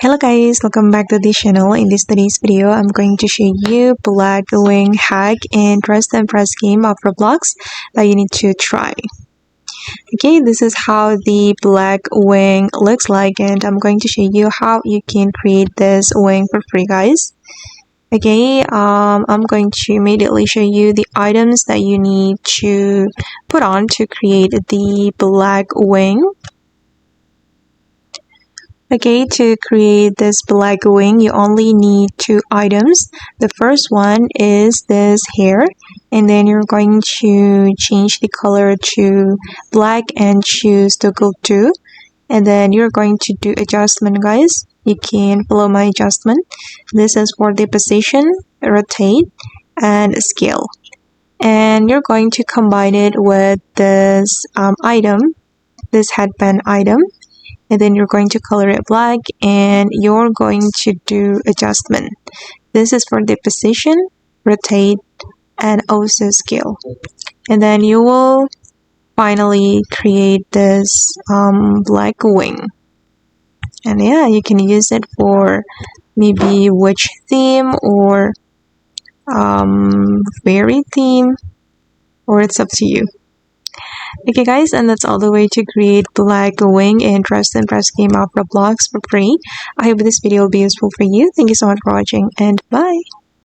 Hello guys, welcome back to this channel. In today's video, I'm going to show you black wing hack and trust and press game of Roblox that you need to try. Okay, this is how the black wing looks like, and I'm going to show you how you can create this wing for free, guys. Okay, I'm going to immediately show you the items that you need to put on to create the black wing. Okay, to create this black wing, you only need two items. The first one is this hair, and then you're going to change the color to black and choose toggle 2. And then you're going to do adjustment, guys. You can follow my adjustment. This is for the position, rotate, and scale. And you're going to combine it with this item, this headband item. And then you're going to color it black and you're going to do adjustment. This is for the position, rotate, and also scale. And then you will finally create this black wing. And yeah, you can use it for maybe witch theme or fairy theme, or it's up to you. Okay guys, and that's all the way to create black wing in Trust and Press game of Roblox for free. I hope this video will be useful for you. Thank you so much for watching and bye.